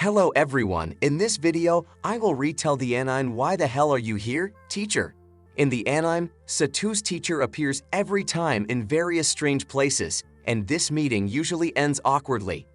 Hello everyone, in this video, I will retell the anime Why the Hell Are You Here, Teacher? In the anime, Satu's teacher appears every time in various strange places, and this meeting usually ends awkwardly.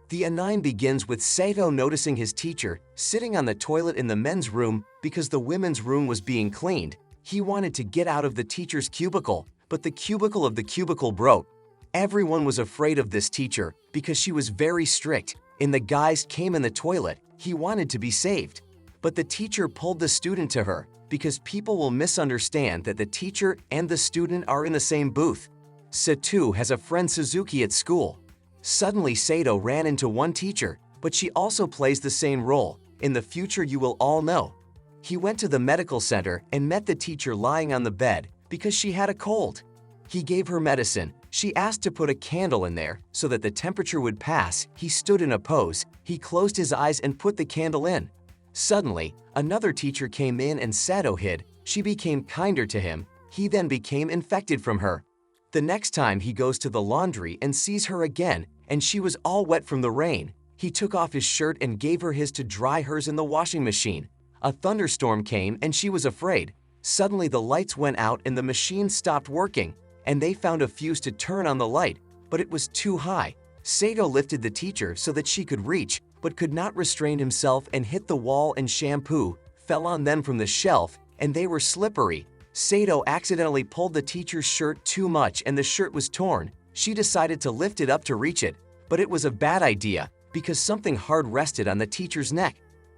The anime begins with Sato noticing his teacher sitting on the toilet in the men's room because the women's room was being cleaned. He wanted to get out of the teacher's cubicle, but the cubicle of the cubicle broke. Everyone was afraid of this teacher because she was very strict, and the guys came in the toilet. He wanted to be saved. But the teacher pulled the student to her because people will misunderstand that the teacher and the student are in the same booth. Satu has a friend Suzuki at school. Suddenly Sato ran into one teacher, but she also plays the same role. In the future you will all know. He went to the medical center and met the teacher lying on the bed because she had a cold. He gave her medicine. She asked to put a candle in there so that the temperature would pass. He stood in a pose. He closed his eyes and put the candle in. Suddenly, another teacher came in and Sato hid. She became kinder to him. He then became infected from her. The next time he goes to the laundry and sees her again, and she was all wet from the rain. He took off his shirt and gave her his to dry hers in the washing machine. A thunderstorm came and she was afraid. Suddenly the lights went out and the machine stopped working, and they found a fuse to turn on the light, but it was too high. Sato lifted the teacher so that she could reach, but could not restrain himself and hit the wall, and shampoo fell on them from the shelf, and they were slippery. Sato accidentally pulled the teacher's shirt too much and the shirt was torn. She decided to lift it up to reach it, but it was a bad idea because something hard rested on the teacher's neck.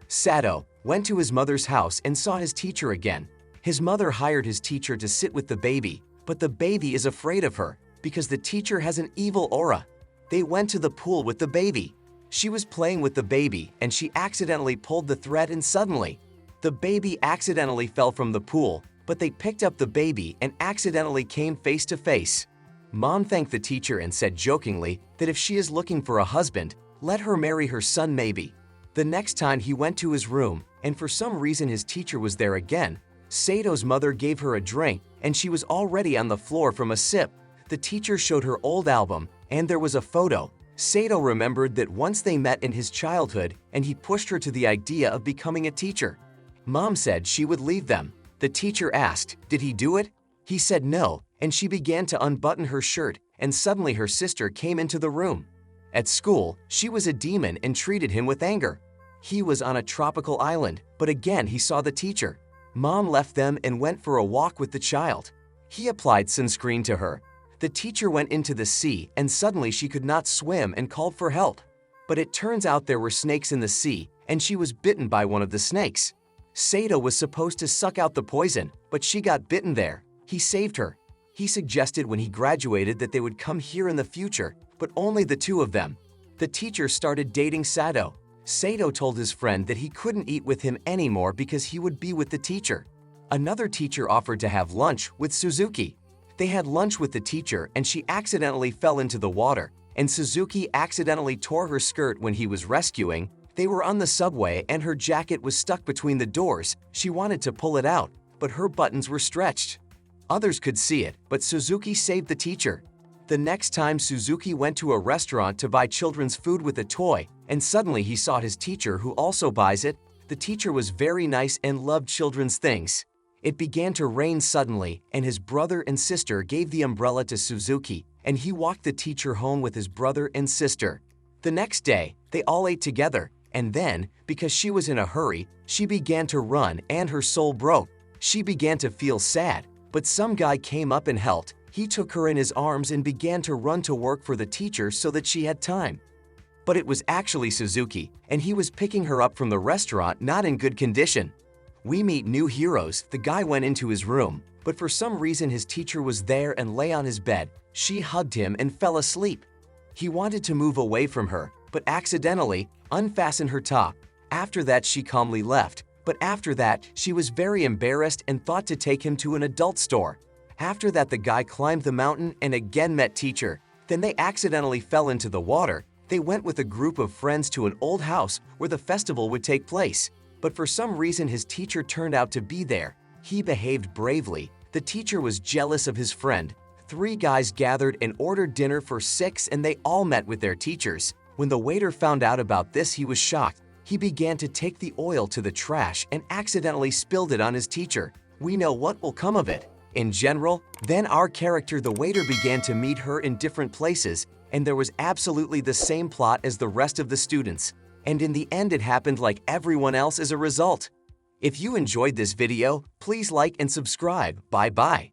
Sato went to his mother's house and saw his teacher again. His mother hired his teacher to sit with the baby, but the baby is afraid of her because the teacher has an evil aura. They went to the pool with the baby. She was playing with the baby and she accidentally pulled the thread, and suddenly, the baby accidentally fell from the pool, but they picked up the baby and accidentally came face to face. Mom thanked the teacher and said jokingly that if she is looking for a husband, let her marry her son maybe. The next time he went to his room, and for some reason his teacher was there again. Sato's mother gave her a drink and she was already on the floor from a sip. The teacher showed her old album and there was a photo. Sato remembered that once they met in his childhood and he pushed her to the idea of becoming a teacher. Mom said she would leave them. The teacher asked, did he do it? He said no, and she began to unbutton her shirt, and suddenly her sister came into the room. At school, she was a demon and treated him with anger. He was on a tropical island, but again he saw the teacher. Mom left them and went for a walk with the child. He applied sunscreen to her. The teacher went into the sea and suddenly she could not swim and called for help. But it turns out there were snakes in the sea and she was bitten by one of the snakes. Sato was supposed to suck out the poison, but she got bitten there. He saved her. He suggested when he graduated that they would come here in the future, but only the two of them. The teacher started dating Sato. Sato told his friend that he couldn't eat with him anymore because he would be with the teacher. Another teacher offered to have lunch with Suzuki. They had lunch with the teacher and she accidentally fell into the water, and Suzuki accidentally tore her skirt when he was rescuing. They were on the subway and her jacket was stuck between the doors. She wanted to pull it out, but her buttons were stretched. Others could see it, but Suzuki saved the teacher. The next time Suzuki went to a restaurant to buy children's food with a toy, and suddenly he saw his teacher who also buys it. The teacher was very nice and loved children's things. It began to rain suddenly, and his brother and sister gave the umbrella to Suzuki, and he walked the teacher home with his brother and sister. The next day, they all ate together, and then, because she was in a hurry, she began to run and her soul broke. She began to feel sad, but some guy came up and helped. He took her in his arms and began to run to work for the teacher so that she had time. But it was actually Suzuki, and he was picking her up from the restaurant not in good condition. We meet new heroes. The guy went into his room, but for some reason his teacher was there and lay on his bed. She hugged him and fell asleep. He wanted to move away from her, but accidentally unfastened her top. After that she calmly left, but after that she was very embarrassed and thought to take him to an adult store. After that the guy climbed the mountain and again met teacher. Then they accidentally fell into the water. They went with a group of friends to an old house where the festival would take place, but for some reason his teacher turned out to be there. He behaved bravely. The teacher was jealous of his friend. 3 guys gathered and ordered dinner for 6 and they all met with their teachers. When the waiter found out about this, he was shocked. He began to take the oil to the trash and accidentally spilled it on his teacher. We know what will come of it. In general, then our character the waiter began to meet her in different places, and there was absolutely the same plot as the rest of the students. And in the end it happened like everyone else as a result. If you enjoyed this video, please like and subscribe. Bye-bye.